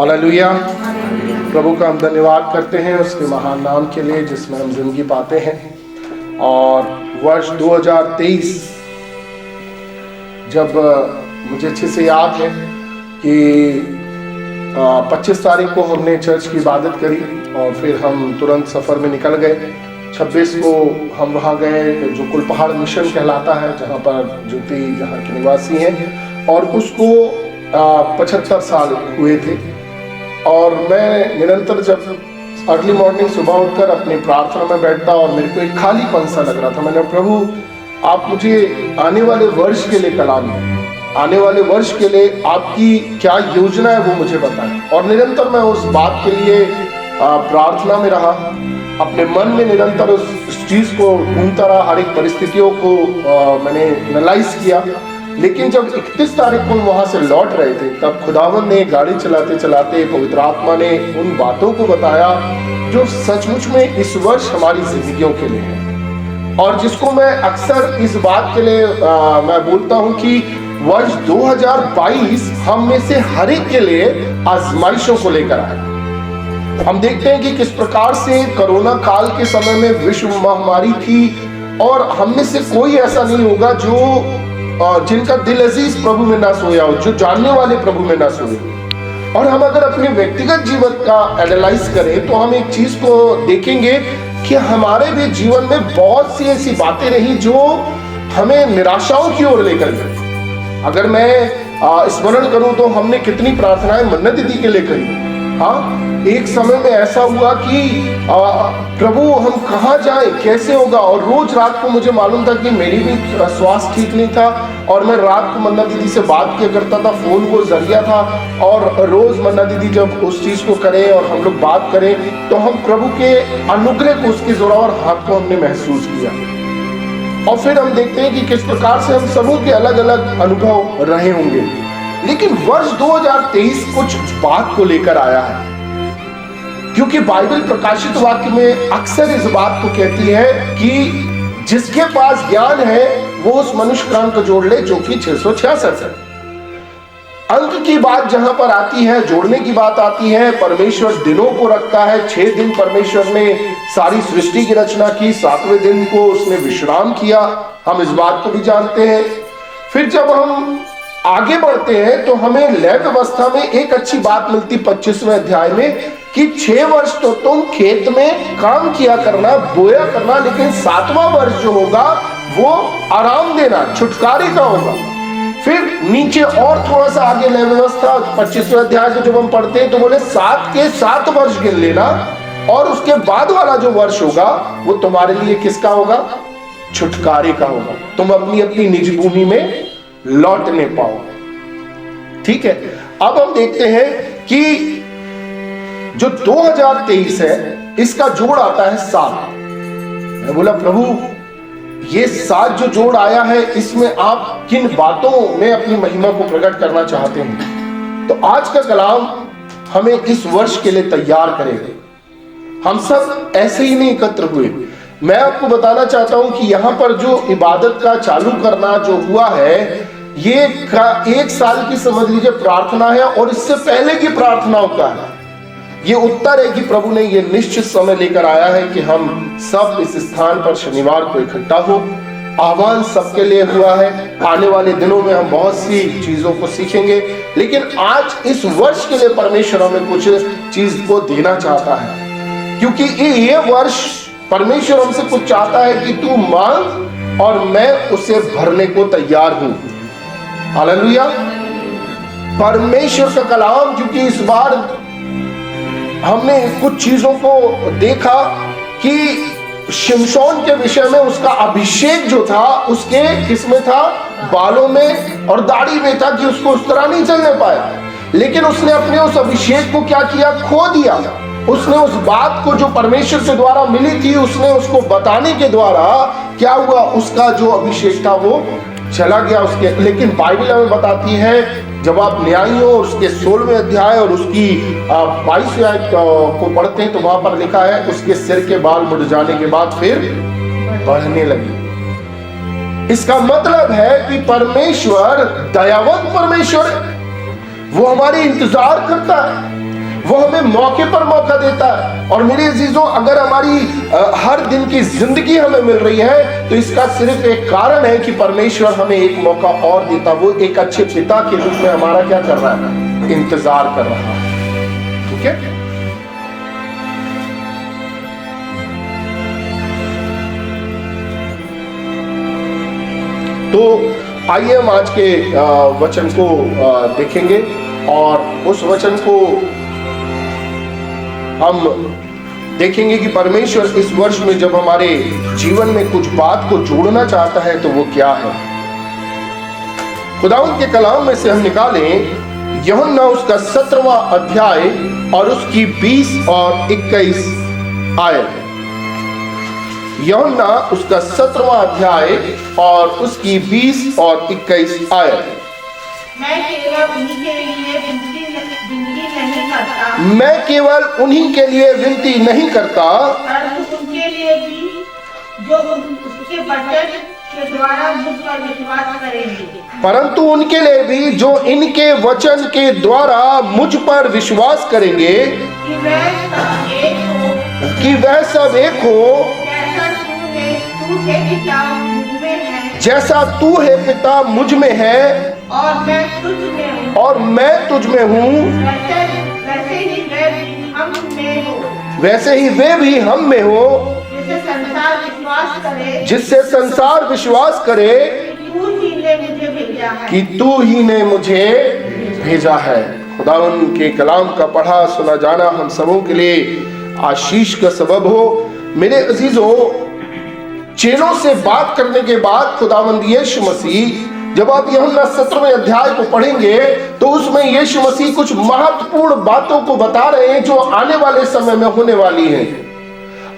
Hallelujah. प्रभु का हम धन्यवाद करते हैं उसके महान नाम के लिए जिसमें हम जिंदगी पाते हैं। और वर्ष 2023 जब मुझे अच्छे से याद है कि 25 तारीख को हमने चर्च की इबादत करी और फिर हम तुरंत सफ़र में निकल गए। 26 को हम वहाँ गए जो कुलपहाड़ मिशन कहलाता है, जहाँ पर ज्योति जहाँ के निवासी हैं, और उसको 75 साल हुए थे। और मैं निरंतर जब अर्ली मॉर्निंग सुबह उठकर अपनी प्रार्थना में बैठता और मेरे को एक खालीपन सा लग रहा था, मैंने प्रभु आप मुझे आने वाले वर्ष के लिए कलाम दें, आने वाले वर्ष के लिए आपकी क्या योजना है वो मुझे बताएं। और निरंतर मैं उस बात के लिए प्रार्थना में रहा, अपने मन में निरंतर उस चीज़ को ढूंढता रहा, हर एक परिस्थितियों को मैंने एनालाइज किया। लेकिन जब 31 तारीख को वहां से लौट रहे थे तब खुदावन ने गाड़ी चलाते चलाते पवित्र आत्मा ने उन बातों को बताया जो सचमुच में इस वर्ष हमारी जिंदगियों के लिए है, और जिसको मैं अक्सर इस बात के लिए मैं बोलता हूं कि वर्ष 2022 हम में से हर एक के लिए आजमाइशों को लेकर आया। हम देखते हैं कि किस प्रकार से कोरोना काल के समय में विश्व महामारी थी, और हम में से कोई ऐसा नहीं होगा जो जिनका दिल अजीज प्रभु में ना सोया हो, जो जानने वाले प्रभु में ना सोए हो। और हम अगर अपने व्यक्तिगत जीवन का एनालाइज करें तो हम एक चीज को देखेंगे कि हमारे भी जीवन में बहुत सी ऐसी बातें रही जो हमें निराशाओं की ओर लेकर गई। अगर मैं स्मरण करूं तो हमने कितनी प्रार्थनाएं मन्नत दीदी के लिए करी। हाँ, एक समय में ऐसा हुआ कि प्रभु हम कहाँ जाएं, कैसे होगा। और रोज रात को मुझे मालूम था कि मेरी भी स्वास्थ्य ठीक नहीं था, और मैं रात को मन्ना दीदी से बात किया करता था, फोन वो जरिया था। और रोज मन्ना दीदी जब उस चीज को करें और हम लोग बात करें तो हम प्रभु के अनुग्रह को, उसके जोरावर हाथ को हमने महसूस किया। और फिर हम देखते हैं कि किस प्रकार से हम सबों के अलग अलग अनुभव रहे होंगे। लेकिन वर्ष 2023 कुछ बात को लेकर आया है, क्योंकि बाइबल प्रकाशित वाक्य में अक्सर इस बात को कहती है कि जिसके पास ज्ञान है वो उस मनुष्य का अंक जोड़ ले जो कि 666 है। अंक की बात जहां पर आती है, जोड़ने की बात आती है, परमेश्वर दिनों को रखता है। 6 दिन परमेश्वर ने सारी सृष्टि की रचना की, 7वें दिन को उसने विश्राम किया, हम इस बात को भी जानते हैं। फिर जब हम आगे बढ़ते हैं तो हमें लय व्यवस्था में एक अच्छी बात मिलती 25वें अध्याय में कि 6 वर्ष तो तुम खेत में काम किया करना, बोया करना, लेकिन 7वां वर्ष जो होगा वो आराम देना, छुटकारे का होगा। फिर नीचे और थोड़ा सा आगे लय व्यवस्था 25वें अध्याय से जब हम पढ़ते हैं तो बोले 7 के 7 वर्ष गिन लेना, और उसके बाद वाला जो वर्ष होगा वो तुम्हारे लिए किसका होगा? छुटकारे का होगा। तुम अपनी अपनी निज भूमि में लौटने पाओ। ठीक है, अब हम देखते हैं कि जो 2023 है इसका जोड़ आता है 7। मैं बोला प्रभु ये 7 जो जोड़ आया है इसमें आप किन बातों में अपनी महिमा को प्रकट करना चाहते हैं? तो आज का कलाम हमें इस वर्ष के लिए तैयार करेगा। हम सब ऐसे ही नहीं एकत्र हुए। मैं आपको बताना चाहता हूं कि यहां पर जो इबादत का चालू करना जो हुआ है ये 1 साल की समझ लीजिए प्रार्थना है, और इससे पहले की प्रार्थनाओं का है। ये उत्तर है कि प्रभु ने ये निश्चित समय लेकर आया है कि हम सब इस स्थान पर शनिवार को इकट्ठा हो। आह्वान सबके लिए हुआ है। आने वाले दिनों में हम बहुत सी चीजों को सीखेंगे, लेकिन आज इस वर्ष के लिए परमेश्वर हमें कुछ चीज को देना चाहता है, क्योंकि ये वर्ष परमेश्वर हमसे कुछ चाहता है कि तू मांग और मैं उसे भरने को तैयार हूं। हालेलुया। परमेश्वर का कलाम, क्योंकि इस बार हमने कुछ चीजों को देखा कि शिमशोन के विषय में उसका अभिषेक जो था उसके किसमें था? बालों में और दाढ़ी में था, कि उसको उस तरह नहीं चलने पाया। लेकिन उसने अपने उस अभिषेक को क्या किया? खो दिया। उसने उस बात को जो परमेश्वर के द्वारा मिली थी उसने उसको बताने के द्वारा क्या हुआ? उसका जो अभिषेक था वो चला गया उसके। लेकिन बाइबल हमें बताती है, जब आप न्यायियों और उसके 16वें अध्याय और उसकी 22वें आयत को पढ़ते हैं तो वहां पर लिखा है उसके सिर के बाल मुड़ जाने के बाद फिर बढ़ने लगे। इसका मतलब है कि परमेश्वर दयावंत परमेश्वर है, वो हमारी इंतजार करता है। वो हमें मौके पर मौका देता है। और मेरे अजीजों, अगर हमारी हर दिन की जिंदगी हमें मिल रही है तो इसका सिर्फ एक कारण है कि परमेश्वर हमें एक मौका और देता। वो एक अच्छे पिता के रूप में हमारा क्या कर रहा है? इंतजार कर रहा है। ठीक है? तो आइए हम आज के वचन को देखेंगे और उस वचन को हम देखेंगे कि परमेश्वर इस वर्ष में जब हमारे जीवन में कुछ बात को जोड़ना चाहता है तो वो क्या है। खुदावंद के कलाम में से हम निकालें यूहन्ना उसका 17वां अध्याय और उसकी 20 और 21 आयत। यूहन्ना उसका 17वां अध्याय और उसकी 20 और 21 आयत। मैं केवल उन्हीं के लिए विनती नहीं करता, मैं केवल उन्हीं के लिए विनती नहीं करता, परंतु उनके लिए भी जो उसके वचन के द्वारा मुझ पर विश्वास करेंगे। परंतु उनके लिए भी जो इनके वचन के द्वारा मुझ पर विश्वास करेंगे कि वह सब एक हो, जैसा तू है पिता मुझ में है और मैं तुझ में हूँ, वैसे ही वे भी हम में हो, जिससे संसार विश्वास करे कि तू ही ने मुझे भेजा है। खुदावंद के कलाम का पढ़ा सुना जाना हम सबों के लिए आशीष का सबब हो। मेरे अजीजों, चेलों से बात करने के बाद खुदावंद यीशु मसीह, जब आप यूहन्ना 17वें अध्याय को पढ़ेंगे तो उसमें यीशु मसीह कुछ महत्वपूर्ण बातों को बता रहे हैं जो आने वाले समय में होने वाली हैं।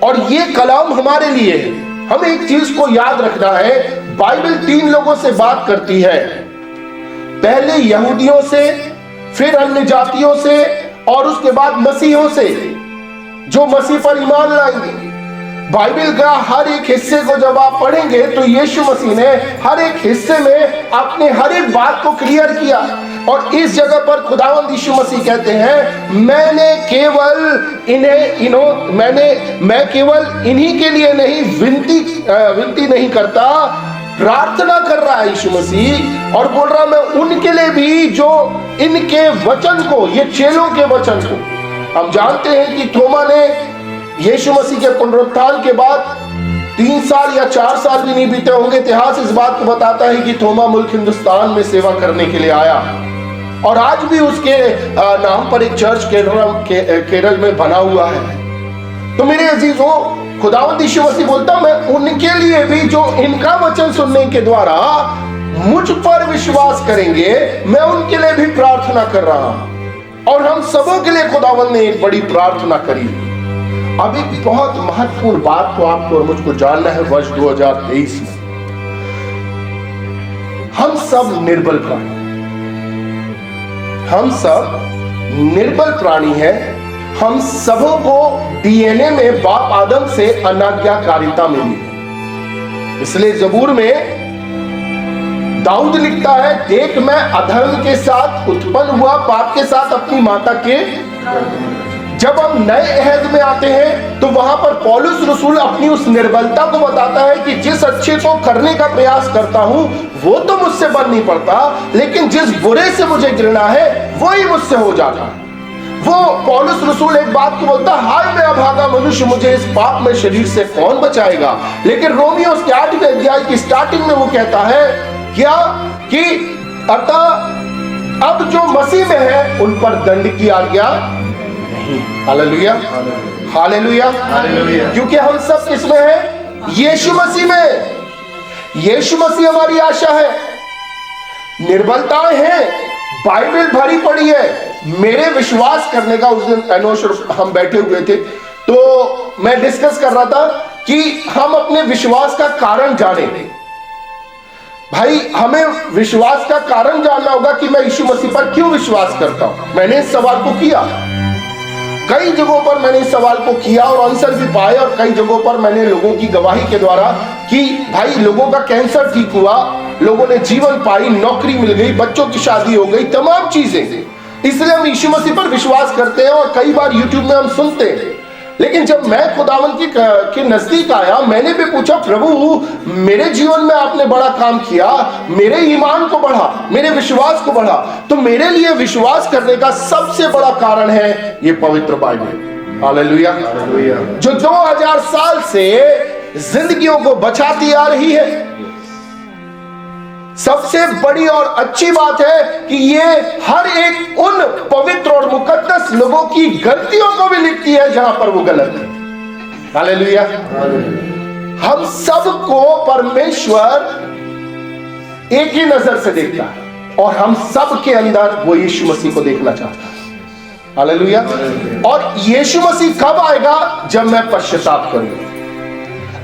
और ये कलाम हमारे लिए है। हमें एक चीज को याद रखना है, बाइबल 3 लोगों से बात करती है, पहले यहूदियों से, फिर अन्य जातियों से और उसके बाद मसीहों से जो मसीह पर ईमान लाएंगे। बाइबल का हर एक हिस्से को जब आप पढ़ेंगे तो यीशु मसीह ने हर एक हिस्से में अपने हर एक बात को क्लियर किया। और इस जगह पर खुदावंद यीशु मसीह कहते हैं, मैं केवल इन्हीं के लिए नहीं विनती नहीं करता, प्रार्थना कर रहा है यीशु मसीह और बोल रहा मैं उनके लिए भी जो इनके वचन को, ये चेलों के वचन को। हम जानते हैं कि थोमा ने यीशु मसीह के पुनरुत्थान के बाद 3 साल या 4 साल भी नहीं बीते होंगे, इतिहास इस बात को बताता है कि थोमा मुल्क हिंदुस्तान में सेवा करने के लिए आया और आज भी उसके नाम पर एक चर्च केरल में बना हुआ है। तो मेरे अजीजों, खुदावंद यीशु मसीह बोलता मैं उनके लिए भी जो इनका वचन सुनने के द्वारा मुझ पर विश्वास करेंगे, मैं उनके लिए भी प्रार्थना कर रहा हूं। और हम सबों के लिए खुदावंद ने एक बड़ी प्रार्थना करी। अब एक बहुत महत्वपूर्ण बात को आपको और मुझको जानना है। वर्ष 2023 में हम सब निर्बल प्राणी हैं। हम सबों को डीएनए में बाप आदम से अनाज्ञाकारिता मिली। इसलिए जबूर में दाऊद लिखता है, देख मैं अधर्म के साथ उत्पन्न हुआ, पाप के साथ अपनी माता के। जब हम नए अहद में आते हैं तो वहां पर पौलुस रसूल अपनी उस निर्बलता को बताता है कि जिस अच्छे को करने का प्रयास करता हूं वो तो मुझसे बन नहीं पड़ता, लेकिन जिस बुरे से मुझे घृणा है वो ही मुझसे हो जाता है। वो पौलुस रसूल एक बात को बोलता, हाय मैं अभागा मनुष्य, मुझे इस पाप में शरीर से कौन बचाएगा। लेकिन रोमियो उसके 8वें अध्याय की स्टार्टिंग में वो कहता है क्या कि अतः अब जो मसीह में है उन पर दंड की आज्ञा नहीं। हालेलुया, हालेलुया, क्योंकि हम सब किसमें हैं? यीशु मसीह में। यीशु मसीह हमारी आशा है। निर्बलताएं हैं, बाइबल भरी पड़ी है। मेरे विश्वास करने का, उस दिन अनोश हम बैठे हुए थे तो मैं डिस्कस कर रहा था कि हम अपने विश्वास का कारण जाने। भाई हमें विश्वास का कारण जानना होगा कि मैं यीशु मसीह पर क्यों विश्वास करता हूं। मैंने इस सवाल को किया, कई जगहों पर मैंने इस सवाल को किया और आंसर भी पाए। और कई जगहों पर मैंने लोगों की गवाही के द्वारा कि भाई लोगों का कैंसर ठीक हुआ, लोगों ने जीवन पाई, नौकरी मिल गई, बच्चों की शादी हो गई, तमाम चीजें। इसलिए हम यीशु मसीह पर विश्वास करते हैं और कई बार यूट्यूब में हम सुनते हैं। लेकिन जब मैं खुदावन के नजदीक आया, मैंने भी पूछा, प्रभु मेरे जीवन में आपने बड़ा काम किया, मेरे ईमान को बढ़ा, मेरे विश्वास को बढ़ा, तो मेरे लिए विश्वास करने का सबसे बड़ा कारण है ये पवित्र बाइबल। हालेलुया, जो 2000 साल से जिंदगियों को बचाती आ रही है। सबसे बड़ी और अच्छी बात है कि ये हर एक उन पवित्र और मुकद्दस लोगों की गलतियों को भी लिखती है जहां पर वो गलत है। हालेलुया। हम सबको परमेश्वर एक ही नजर से देखता है और हम सब के अंदर वो यीशु मसीह को देखना चाहता है। हालेलुया। और यीशु मसीह कब आएगा? जब मैं पश्चाताप करूंगा।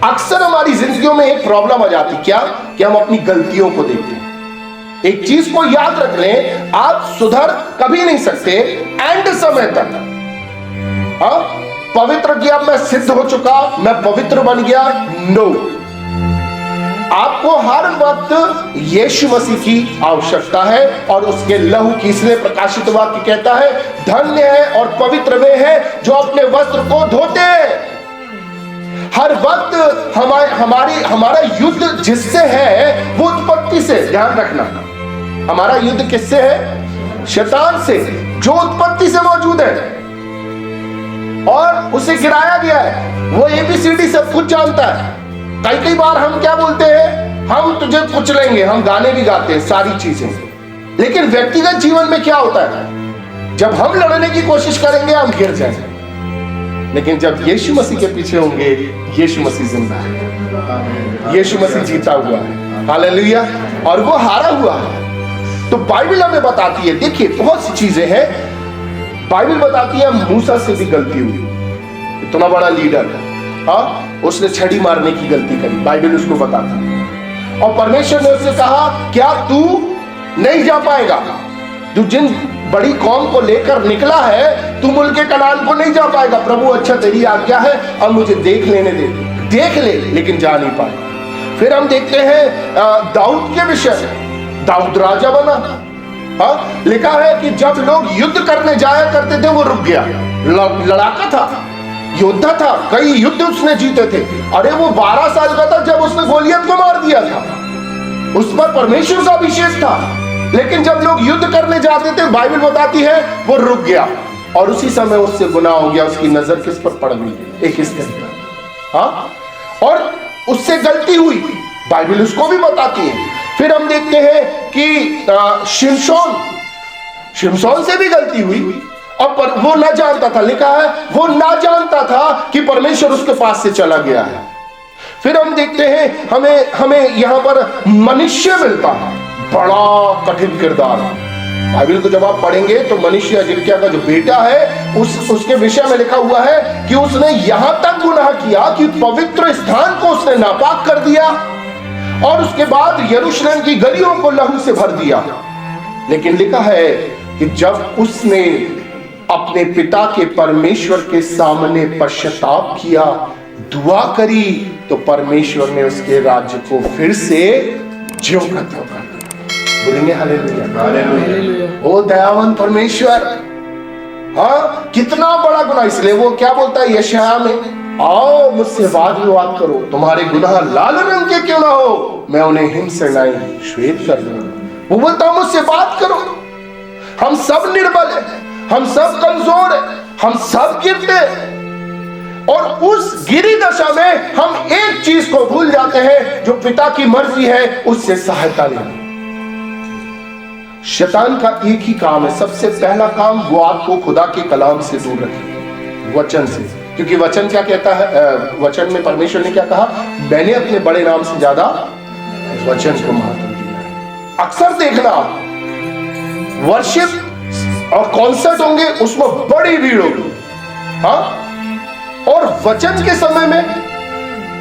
अक्सर हमारी जिंदगियों में एक प्रॉब्लम आ जाती, क्या कि हम अपनी गलतियों को देखते हैं। एक चीज को याद रख लें, आप सुधर कभी नहीं सकते एंड समय तक। पवित्र किया, मैं सिद्ध हो चुका, मैं पवित्र बन गया, नो। आपको हर वक्त यीशु मसीह की आवश्यकता है और उसके लहू की। इसलिए प्रकाशित वाक्य कहता है, धन्य है और पवित्र वे हैं जो अपने वस्त्र को धोते हैं। हर वक्त हमारा युद्ध जिससे है वो उत्पत्ति से, ध्यान रखना, हमारा युद्ध किससे है? शैतान से, जो उत्पत्ति से मौजूद है और उसे गिराया गया है। वो ABCD सब कुछ जानता है। कई बार हम क्या बोलते हैं, हम तुझे कुचलेंगे, हम गाने भी गाते हैं, सारी चीजें। लेकिन व्यक्तिगत जीवन में क्या होता है? जब हम लड़ने की कोशिश करेंगे हम गिर जाएंगे, लेकिन जब यीशु मसीह के पीछे होंगे, यीशु मसीह जिंदा है, यीशु मसीह जीता हुआ है। हालेलुया। और वो हारा हुआ है। तो बाइबल हमें बताती है, देखिए बहुत सी चीजें हैं। बाइबल बताती है मूसा से भी गलती हुई। इतना बड़ा लीडर है, उसने छड़ी मारने की गलती करी, बाइबल उसको बताती है। और परमेश्वर ने उससे कहा, क्या तू नहीं जा पाएगा? तू जिन बड़ी कौम को लेकर निकला है, तू मुल्क कनान को नहीं जा पाएगा। प्रभु अच्छा तेरी आज्ञा है, अब मुझे देख लेने दे। देख ले, लेकिन जा नहीं पाए। फिर हम देखते हैं दाऊद के विषय। दाऊद राजा बना। लिखा है कि जब लोग युद्ध करने जाया करते थे वो रुक गया। लड़ाका था, योद्धा था, कई युद्ध उसने जीते थे। अरे वो 12 साल का था जब उसने गोलियत को मार दिया था। उस पर परमेश्वर का अभिषेक था। लेकिन जब लोग युद्ध करने जाते थे, बाइबल बताती है वो रुक गया और उसी समय उससे गुनाह हो गया। उसकी नजर किस पर पड़ गई? एक स्त्री पर। और उससे गलती हुई, बाइबल उसको भी बताती है। फिर हम देखते हैं कि शिमशोन से भी गलती हुई और पर वो ना जानता था। लिखा है वो ना जानता था कि परमेश्वर उसके पास से चला गया है। फिर हम देखते हैं हमें यहां पर मनुष्य मिलता है, बड़ा कठिन किरदार। बाइबल को जब आप पढ़ेंगे तो मनुष्य अजिक्या का जो बेटा है, उसके विषय में लिखा हुआ है कि उसने यहां तक गुनाह किया कि पवित्र स्थान को उसने नापाक कर दिया और उसके बाद यरूशलेम की गलियों को लहू से भर दिया। लेकिन लिखा है कि जब उसने अपने पिता के परमेश्वर के सामने पश्चाताप किया, दुआ करी, तो परमेश्वर ने उसके राज्य को फिर से ज्यों का त्यों कर दिया। बोलेंगे हालेलुया। ओ दयावान परमेश्वर, हाँ कितना बड़ा गुनाह। इसलिए वो क्या बोलता है यशायाह में, आओ मुझसे वाद विवाद करो, तुम्हारे गुनाह लाल रंग के क्यों ना हो, मैं उन्हें हिम से नहीं श्वेत कर दूंगा। वो बोलता मुझसे बात करो। हम सब निर्बल हैं, हम सब कमजोर हैं, हम सब गिरते हैं। और उस गिरी दशा में हम एक चीज को भूल जाते हैं, जो पिता की मर्जी है, उससे सहायता लेना। शैतान का एक ही काम है, सबसे पहला काम, वो आपको खुदा के कलाम से दूर रखे, वचन से। क्योंकि वचन क्या कहता है? वचन में परमेश्वर ने क्या कहा? मैंने अपने बड़े नाम से ज्यादा वचन को महत्व दिया है। अक्सर देखना, वर्शिप और कॉन्सर्ट होंगे, उसमें बड़ी भीड़ होगी, हाँ, और वचन के समय में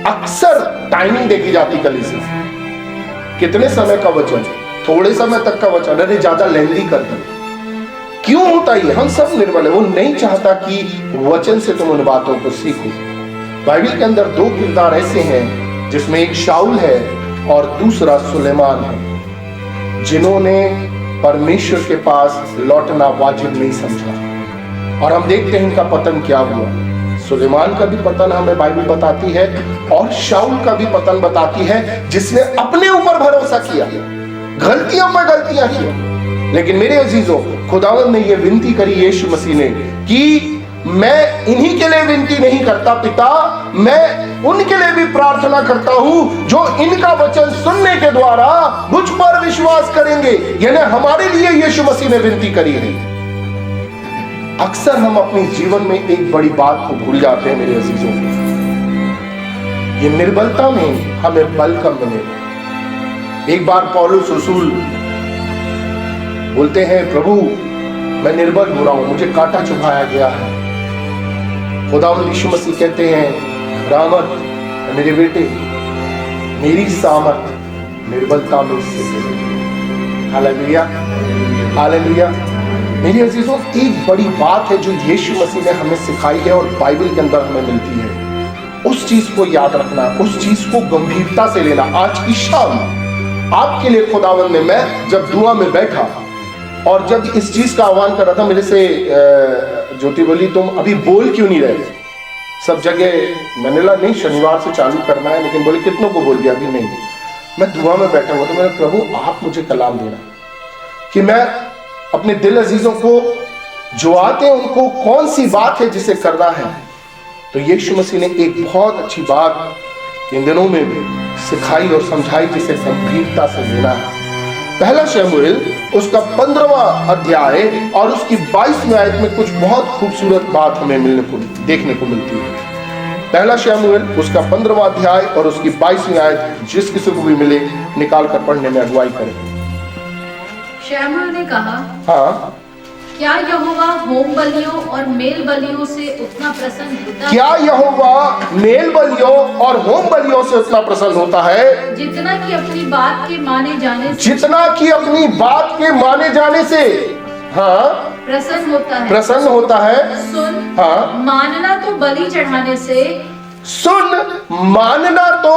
अक्सर टाइमिंग देखी जाती कलीसिया से। कितने समय का वचन? थोड़े समय तक का वचन, अरे ज्यादा लेंदी कर दी। क्यों होता है? हम सब निर्बल है। वो नहीं चाहता कि वचन से तुम उन बातों को सीखो। बाइबल के अंदर दो किरदार ऐसे हैं जिसमें एक शाऊल है और दूसरा सुलेमान है, जिन्होंने परमेश्वर के पास लौटना वाजिब नहीं समझा। और हम देखते हैं इनका पतन क्या हुआ। सुलेमान का भी पतन हमें बाइबल बताती है और शाऊल का भी पतन बताती है, जिसने अपने ऊपर भरोसा किया, गलतियों में गलतियां की। लेकिन मेरे अजीजों, खुदावंद ने यह विनती करी यीशु मसीह ने कि मैं इन्हीं के लिए विनती नहीं करता पिता, मैं उनके लिए भी प्रार्थना करता हूं जो इनका वचन सुनने के द्वारा मुझ पर विश्वास करेंगे। यानी हमारे लिए यीशु मसीह ने विनती करी है। अक्सर हम अपने जीवन में एक बड़ी बात को भूल जाते हैं मेरे अजीजों, ये निर्बलता में हमें बल कब मिलेगा। एक बार पौलुस रसूल बोलते हैं, प्रभु मैं निर्बल हो रहा हूं, मुझे कांटा चुभाया गया है। खुदावंद यीशु मसीह कहते हैं, रामत मेरे बेटे, मेरी सामर्थ निर्बलता में सिद्ध है। Hallelujah, hallelujah. मेरे अजीजों, एक बड़ी बात है जो यीशु मसीह ने हमें सिखाई है और बाइबल के अंदर हमें मिलती है। उस चीज को याद रखना, उस चीज को गंभीरता से लेना। आज की शाम आपके लिए खुदावंद ने, मैं जब दुआ में बैठा और जब इस चीज का आह्वान कर रहा था, मेरे से ज्योति बोली तुम अभी बोल क्यों नहीं रहे? सब जगह मैंने बोला नहीं, शनिवार से चालू करना है, लेकिन बोले कितनों को बोल दिया? अभी नहीं। मैं दुआ में बैठा हुआ तो मेरे प्रभु आप मुझे कलाम देना कि मैं अपने दिल अजीजों को जो आते हैं उनको कौन सी बात है जिसे करना है। तो यीशु मसीह ने एक बहुत अच्छी बात इन दिनों में भी सिखाई और समझाई जिसे गंभीरता से लेना है। पहला शमूएल उसका 15वां अध्याय और उसकी 22वीं आयत में कुछ बहुत खूबसूरत बात हमें देखने को मिलती है। पहला शमूएल उसका 15वां अध्याय और उसकी 22वीं आयत जिस किसी को भी मिले निकाल कर पढ़ने में अगुवाई करें। शमूएल ने कहा, हाँ, क्या यहोवा होम बलियों और मेल बलियों से उतना प्रसन्न होता है? क्या यहोवा मेल बलियों और होम बलियों से उतना प्रसन्न होता है जितना कि अपनी बात के माने जाने से, जितना कि अपनी बात के माने जाने से, हाँ, प्रसन्न होता है। प्रसन्न होता है। सुन, हाँ, मानना तो बलि चढ़ाने से, सुन, मानना तो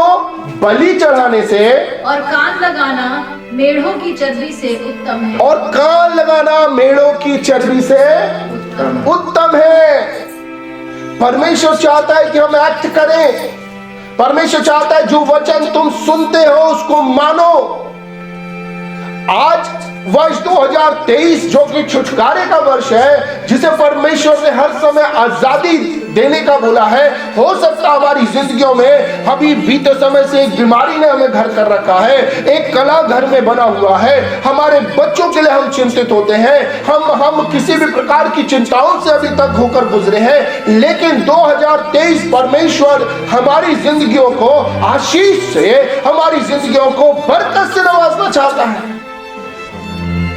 बलि चढ़ाने से, और कान लगाना मेढ़ों की चर्बी से उत्तम है। और कान लगाना मेढ़ों की चर्बी से उत्तम है। परमेश्वर चाहता है कि हम एक्ट करें। परमेश्वर चाहता है जो वचन तुम सुनते हो उसको मानो। आज वर्ष 2023 जो कि छुटकारे का वर्ष है, जिसे परमेश्वर ने हर समय आजादी देने का बोला है, हो सकता हमारी जिंदगियों में अभी बीते समय से एक बीमारी ने हमें घर कर रखा है, एक कला घर में बना हुआ है, हमारे बच्चों के लिए हम चिंतित होते हैं, हम किसी भी प्रकार की चिंताओं से अभी तक होकर गुजरे हैं। लेकिन 2023 परमेश्वर हमारी जिंदगियों को आशीष से, हमारी जिंदगियों को बरकत से नवाजना चाहता है।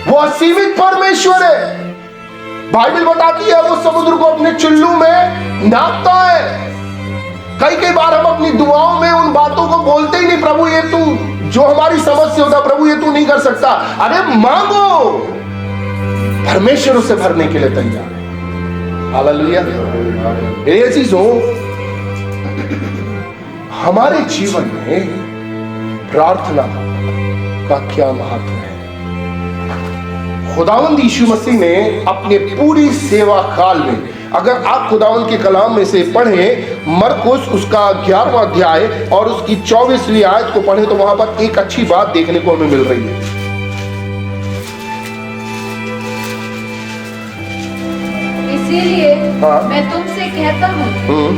वो असीमित परमेश्वर है। बाइबल बताती है वो समुद्र को अपने चुल्लू में नापता है। कई बार हम अपनी दुआओं में उन बातों को बोलते ही नहीं, प्रभु ये तू, जो हमारी समझ से होता, प्रभु ये तू नहीं कर सकता। अरे मांगो, परमेश्वर उसे भरने के लिए तैयार है। हालेलुया। मेरे अजीजों, हमारे जीवन में प्रार्थना का क्या महत्व है? खुदावंद यीशु मसीह ने अपने पूरी सेवा काल में, अगर आप खुदावंद के कलाम में से पढ़ें, मरकुस उसका 11वां अध्याय और उसकी 24वीं आयत को पढ़ें, तो वहां पर एक अच्छी बात देखने को हमें मिल रही है। इसीलिए हाँ। मैं तुमसे कहता हूँ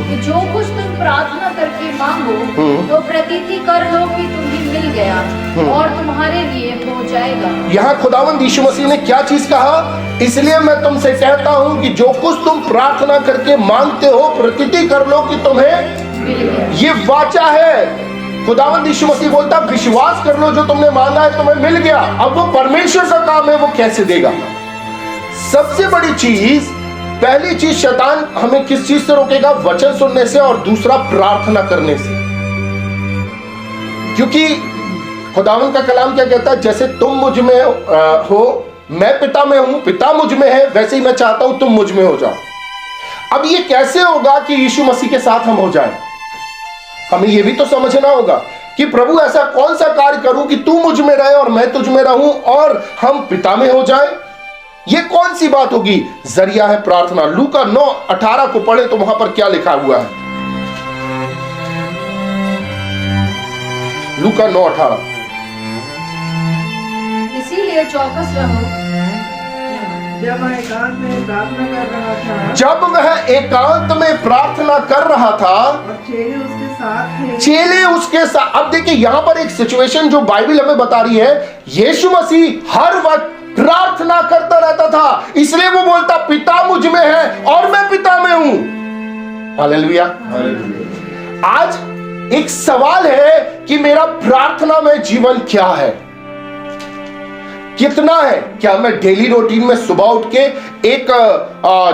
कि जो कुछ तुम प्रार्थना करके मांगो तो प्रतीति कर लो कि तुम्हें मिल गया और तुम्हारे लिए हो जाएगा। यहाँ खुदावंद यीशु मसीह ने क्या चीज कहा? इसलिए मैं तुमसे कहता हूँ कि जो कुछ तुम प्रार्थना करके मांगते हो प्रतीति कर लो कि तुम्हें मिल गया। ये वाचा है। खुदावंद यीशु मसीह बोलता विश्वास कर लो, जो तुमने मांगा है तुम्हें मिल गया। अब वो परमेश्वर का काम है, वो कैसे देगा? सबसे बड़ी चीज, पहली चीज, शैतान हमें किस चीज से रोकेगा? वचन सुनने से, और दूसरा प्रार्थना करने से। क्योंकि खुदावंद का कलाम क्या कहता है? जैसे तुम मुझ में हो, मैं पिता में हूं, पिता मुझ में है, वैसे ही मैं चाहता हूं तुम मुझ में हो जाओ। अब ये कैसे होगा कि यीशु मसीह के साथ हम हो जाएं? हमें ये भी तो समझना होगा। कि प्रभु ऐसा कौन सा कार्य करूं कि तू मुझ में रहे और मैं तुझ में रहूं और हम पिता में हो जाएं। ये कौन सी बात होगी? जरिया है प्रार्थना। लूका 9:18 को पढ़े तो वहां पर क्या लिखा हुआ है? लूका 9:18। इसीलिए चौकस रहो। जब वह एकांत में प्रार्थना कर रहा था, जब वह एकांत में प्रार्थना कर रहा था और चेले उसके साथ थे, चेले उसके साथ। अब देखिए यहां पर एक सिचुएशन जो बाइबल हमें बता रही है, यीशु मसीह हर वक्त प्रार्थना करता रहता था, इसलिए वो बोलता पिता मुझ में है और मैं पिता में हूं। हालेलुया। आज एक सवाल है कि मेरा प्रार्थना में जीवन क्या है, कितना है? क्या मैं डेली रूटीन में सुबह उठ के एक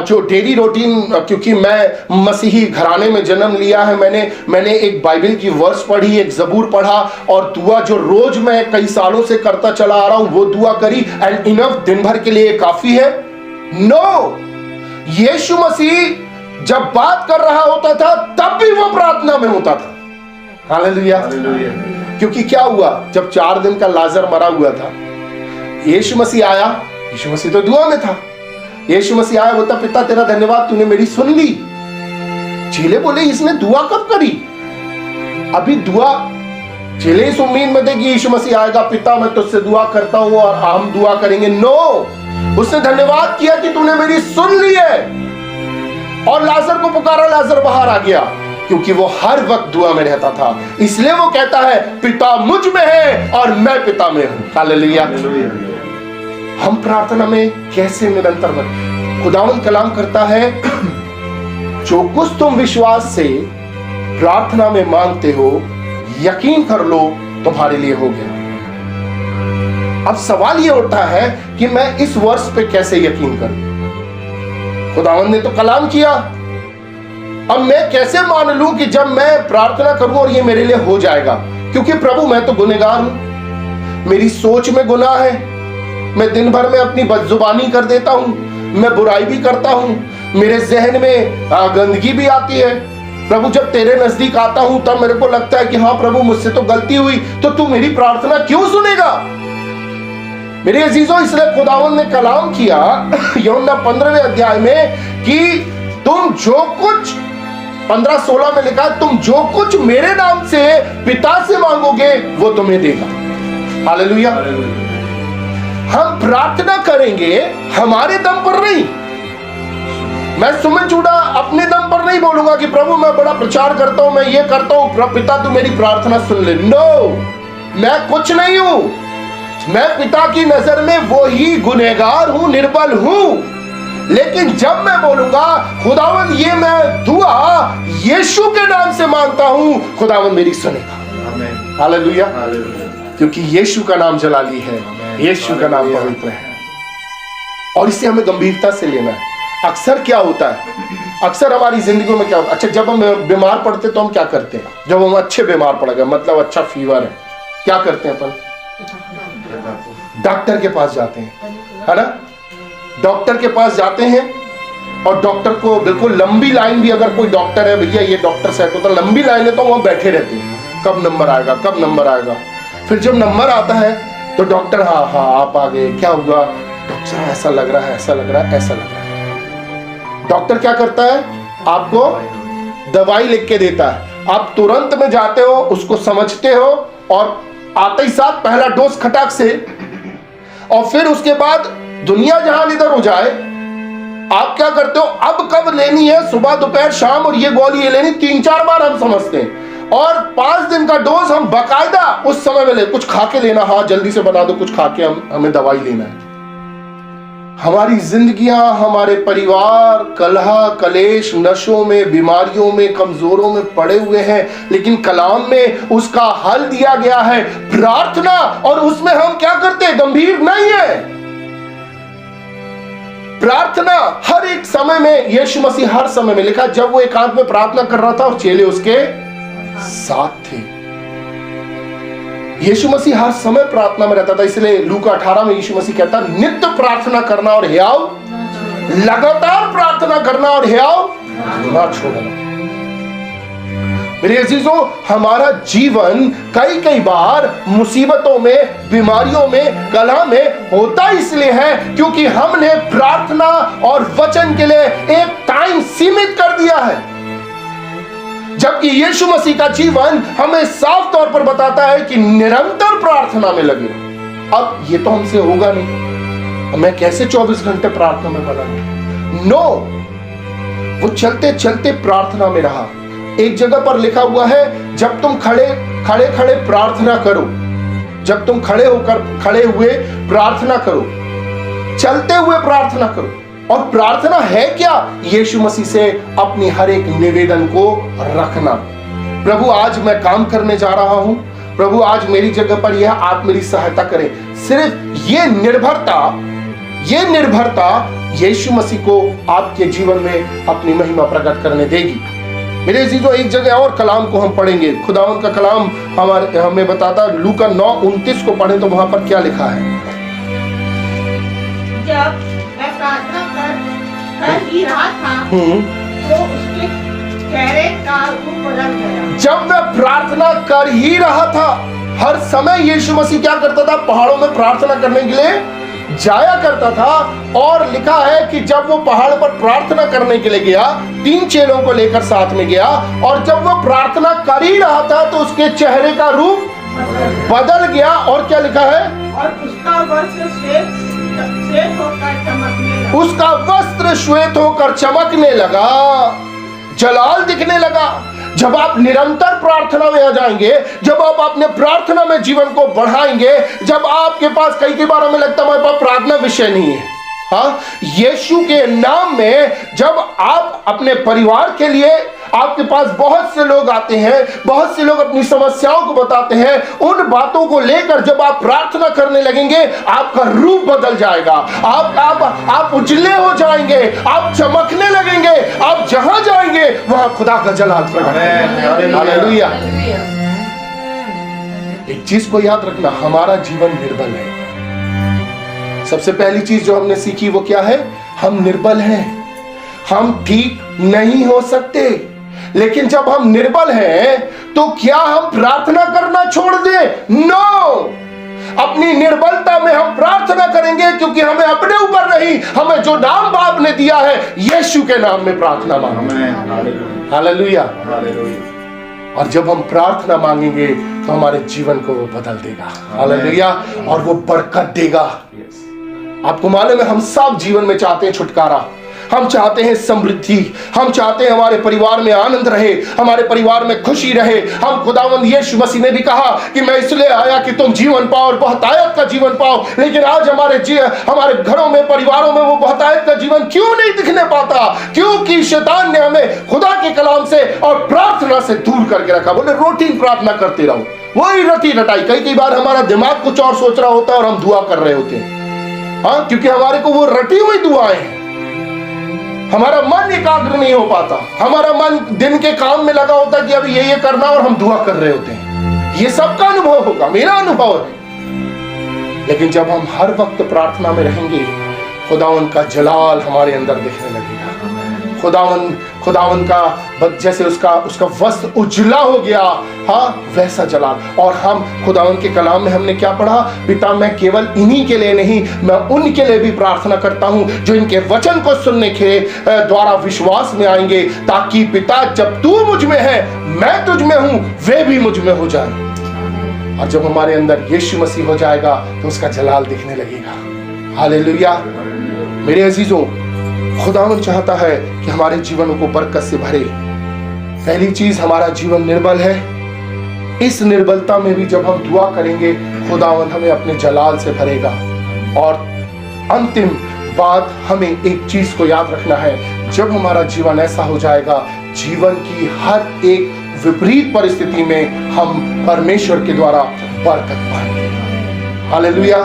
जो डेली रूटीन, क्योंकि मैं मसीही घराने में जन्म लिया है, मैंने एक बाइबल की वर्स पढ़ी, एक जबूर पढ़ा और दुआ जो रोज मैं कई सालों से करता चला आ रहा हूं वो दुआ करी एंड इनफ, दिन भर के लिए काफी है? नो। यीशु मसीह जब बात कर रहा होता था तब भी वो प्रार्थना में होता था। हालेलुया। क्योंकि क्या हुआ, जब 4 दिन का लाजर मरा हुआ था, यीशु मसीह आया। यीशु मसीह तो दुआ में था। यीशु मसीह आया, बोलता पिता तेरा धन्यवाद, तूने मेरी सुन ली। चेले बोले इसने दुआ कब करी? अभी दुआ, चेले इस उम्मीद में थे कि यीशु मसीह आएगा, पिता मैं तुझसे दुआ करता हूं और हम दुआ करेंगे। नो, उसने धन्यवाद किया कि तूने मेरी सुन ली है और लाजर को पुकारा, लाजर बाहर आ गया, क्योंकि वो हर वक्त दुआ में रहता था। इसलिए वो कहता है पिता मुझ में है और मैं पिता में हूं। हालेलुया। हम प्रार्थना में कैसे निरंतर बने? खुदावंद कलाम करता है जो कुछ तुम विश्वास से प्रार्थना में मांगते हो यकीन कर लो तुम्हारे लिए हो गया। अब सवाल ये उठता है कि मैं इस वर्ष पे कैसे यकीन करूं? खुदावंद ने तो कलाम किया, अब मैं कैसे मान लूं कि जब मैं प्रार्थना करूं और ये मेरे लिए हो जाएगा? क्योंकि प्रभु मैं तो गुनहगार हूं, मेरी सोच में गुनाह है, मैं दिन भर में अपनी बदजुबानी कर देता हूं, मैं बुराई भी करता हूं, मेरे जहन में गंदगी भी आती है। प्रभु जब तेरे नजदीक आता हूं तब मेरे को लगता है कि हाँ प्रभु मुझसे तो गलती हुई, तो तू मेरी प्रार्थना क्यों सुनेगा? मेरे अजीजों, इसलिए खुदावंद ने कलाम किया यूहन्ना 15वें अध्याय में कि तुम जो कुछ 15:16 में लिखा, तुम जो कुछ मेरे नाम से पिता से मांगोगे वो तुम्हें देगा। हालेलुया। हम प्रार्थना करेंगे हमारे दम पर नहीं। मैं सुमित चूड़ा अपने दम पर नहीं बोलूंगा कि प्रभु मैं बड़ा प्रचार करता हूं, मैं ये करता हूं, पिता तू मेरी प्रार्थना सुन ले। नो, मैं कुछ नहीं हूं। मैं पिता की नजर में वो ही गुनहगार हूं, निर्बल हूं। लेकिन जब मैं बोलूंगा खुदावंद ये मैं दुआ यीशु के नाम से मांगता हूं, खुदावंद मेरी सुनेगा। हालेलुया। क्योंकि यीशु का नाम जलाली है, यीशु का नाम पवित्र है और इसे हमें गंभीरता से लेना है। अक्सर क्या होता है, अक्सर हमारी जिंदगी में क्या होता है, अच्छा जब हम बीमार पड़ते तो हम क्या करते हैं? जब हम अच्छे बीमार पड़ गए, मतलब अच्छा फीवर है, क्या करते हैं अपन? डॉक्टर के पास जाते हैं, है ना? डॉक्टर के पास जाते हैं और डॉक्टर को बिल्कुल लंबी लाइन भी, अगर कोई डॉक्टर है भैया ये डॉक्टर सेट होता, लंबी लाइन है तो वहां बैठे रहते हैं, कब नंबर आएगा, कब नंबर आएगा। फिर जब नंबर आता है तो डॉक्टर हाँ आप आ गए, क्या हुआ? डॉक्टर साहब ऐसा लग रहा है, ऐसा लग रहा है, ऐसा लग रहा है। डॉक्टर क्या करता है? आपको दवाई लिख के देता है, आप तुरंत में जाते हो, उसको समझते हो और आते ही साथ पहला डोज खटाक से, और फिर उसके बाद दुनिया जहां इधर हो जाए आप क्या करते हो? अब कब लेनी है, सुबह दोपहर शाम, और ये गोली ये लेनी, 3-4 बार हम समझते हैं। और 5 दिन का डोज हम बाकायदा उस समय में ले, कुछ खा के लेना, हाँ जल्दी से बना दो कुछ खा के, हमें दवाई लेना है। हमारी जिंदगियां, हमारे परिवार कलह कलेश, नशों में, बीमारियों में, कमजोरों में पड़े हुए हैं, लेकिन कलाम में उसका हल दिया गया है प्रार्थना, और उसमें हम क्या करते हैं? गंभीर नहीं है। प्रार्थना हर एक समय में, यीशु मसीह हर समय में, लिखा जब वो एकांत में प्रार्थना कर रहा था और चेले उसके साथ थे। यीशु मसीह हर समय प्रार्थना में रहता था, इसलिए लूका 18 में यीशु मसीह कहता नित्य प्रार्थना करना और हियाव, लगातार प्रार्थना करना और हियाव ना छोड़ना। मेरे अजीजों, हमारा जीवन कई कई बार मुसीबतों में, बीमारियों में, कलह में होता इसलिए है क्योंकि हमने प्रार्थना और वचन के लिए एक टाइम सीमित कर दिया है। जबकि यीशु मसीह का जीवन हमें साफ तौर पर बताता है कि निरंतर प्रार्थना में लगे। अब ये तो हमसे होगा नहीं, मैं कैसे 24 घंटे प्रार्थना में बना रहूं? नो, वो चलते चलते प्रार्थना में रहा। एक जगह पर लिखा हुआ है, जब तुम खड़े खड़े प्रार्थना करो, जब तुम खड़े हुए प्रार्थना करो, चलते हुए प्रार्थना करो। और प्रार्थना है क्या? यीशु मसीह से अपनी हर एक निवेदन को रखना। प्रभु आज मैं काम करने जा रहा हूं, प्रभु आज मेरी जगह पर यह, आप मेरी सहायता करें। सिर्फ ये निर्भरता यीशु मसीह को आपके जीवन में अपनी महिमा प्रकट करने देगी। मेरे अजीजों, एक जगह और कलाम को हम पढ़ेंगे। खुदावंद का कलाम हमें बताता है, लूका 9:29 को पढ़ें तो वहां पर क्या लिखा है? जब मैं प्रार्थना कर ही रहा था तो उसके चेहरे का रूप बदल गया। जब मैं प्रार्थना कर ही रहा था, हर समय यीशु मसीह क्या करता था? पहाड़ों में प्रार्थना करने के लिए जाया करता था। और लिखा है कि जब वो पहाड़ पर प्रार्थना करने के लिए गया, 3 चेलों को लेकर साथ में गया, और जब वो प्रार्थना कर ही रहा था तो उसके चेहरे का रूप बदल गया। और क्या लिखा है? और उसका वस्त्र श्वेत होकर चमकने लगा। उसका वस्त्र श्वेत होकर चमकने लगा, जलाल दिखने लगा। जब आप निरंतर प्रार्थना में आ जाएंगे, जब आप अपने प्रार्थना में जीवन को बढ़ाएंगे, जब आपके पास कई बार हमें लगता है हमारे पास प्रार्थना विषय नहीं है, हाँ, यीशु के नाम में जब आप अपने परिवार के लिए, आपके पास बहुत से लोग आते हैं, बहुत से लोग अपनी समस्याओं को बताते हैं, उन बातों को लेकर जब आप प्रार्थना करने लगेंगे, आपका रूप बदल जाएगा, आप उजले हो जाएंगे, आप चमकने लगेंगे, आप जहां जाएंगे वहां खुदा का जलाल प्रकट होगा। हालेलुया। एक चीज को याद रखना, हमारा जीवन निर्बल है। सबसे पहली चीज जो हमने सीखी वो क्या है? हम निर्बल हैं, हम ठीक नहीं हो सकते। लेकिन जब हम निर्बल हैं तो क्या हम प्रार्थना करना छोड़ दें? नो, अपनी निर्बलता में हम प्रार्थना करेंगे, क्योंकि हमें अपने ऊपर नहीं, हमें जो नाम बाप ने दिया है, यीशु के नाम में प्रार्थना मांगेंगे। हालेलुया। और जब हम प्रार्थना मांगेंगे तो हमारे जीवन को वो बदल देगा। हालेलुया। और वो बरकत देगा। आपको मालूम है, हम सब जीवन में चाहते हैं छुटकारा, हम चाहते हैं समृद्धि, हम चाहते हैं हमारे परिवार में आनंद रहे, हमारे परिवार में खुशी रहे। हम खुदावंद यीशु मसीह ने भी कहा कि मैं इसलिए आया कि तुम जीवन पाओ और बहुतायत का जीवन पाओ। लेकिन आज हमारे घरों में, परिवारों में वो बहुतायत का जीवन क्यों नहीं दिखने पाता? क्योंकि शैतान ने हमें खुदा के कलाम से और प्रार्थना से दूर करके रखा। बोले रूटीन प्रार्थना करते रहो, वही रटी रटाई। कई बार हमारा दिमाग कुछ और सोच रहा होता है और हम दुआ कर रहे होते हैं, हाँ, क्योंकि हमारे को वो रटी हुई दुआएं हैं। हमारा मन एकाग्र नहीं हो पाता, हमारा मन दिन के काम में लगा होता कि अभी ये करना, और हम दुआ कर रहे होते हैं। ये सबका अनुभव होगा, मेरा अनुभव है। लेकिन जब हम हर वक्त प्रार्थना में रहेंगे, खुदावन का जलाल हमारे अंदर दिखने लगेगा। खुदावन का जैसे उसका वस्त्र उजला हो गया, हाँ, वैसा जलाल। और हम खुदावन के कलाम में हमने क्या पढ़ा? पिता, मैं केवल इन्हीं के लिए नहीं, मैं उनके लिए भी प्रार्थना करता हूं जो इनके वचन को सुनने के द्वारा विश्वास में आएंगे, ताकि पिता, जब तू मुझ में है, मैं तुझ में हूं, वे भी मुझ में हो जाए। और जब हमारे अंदर यीशु मसीह हो जाएगा तो उसका जलाल दिखने लगेगा। हालेलुया। मेरे अजीजों, खुदावन चाहता है कि हमारे जीवनों को बरकत से भरे। पहली चीज, हमारा जीवन निर्बल है। इस निर्बलता में भी जब हम दुआ करेंगे, खुदावन हमें अपने जलाल से भरेगा। और अंतिम बात, हमें एक चीज को याद रखना है, जब हमारा जीवन ऐसा हो जाएगा, जीवन की हर एक विपरीत परिस्थिति में हम परमेश्वर के द्वारा बरकत पाएंगे। हालेलुया।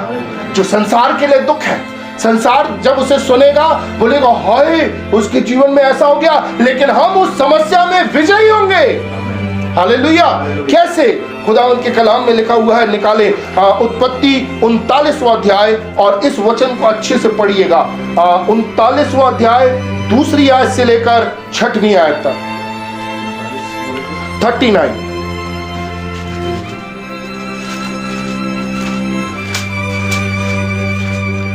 जो संसार के लिए दुख है, संसार जब उसे सुनेगा बोलेगा हाय उसके जीवन में ऐसा हो गया, लेकिन हम उस समस्या में विजयी होंगे। हालेलुया। कैसे? खुदावंद के कलाम में लिखा हुआ है, निकाले उत्पत्ति 39वां अध्याय, और इस वचन को अच्छे से पढ़िएगा। 39वां अध्याय 2री आयत से लेकर 6वीं आयत तक। 39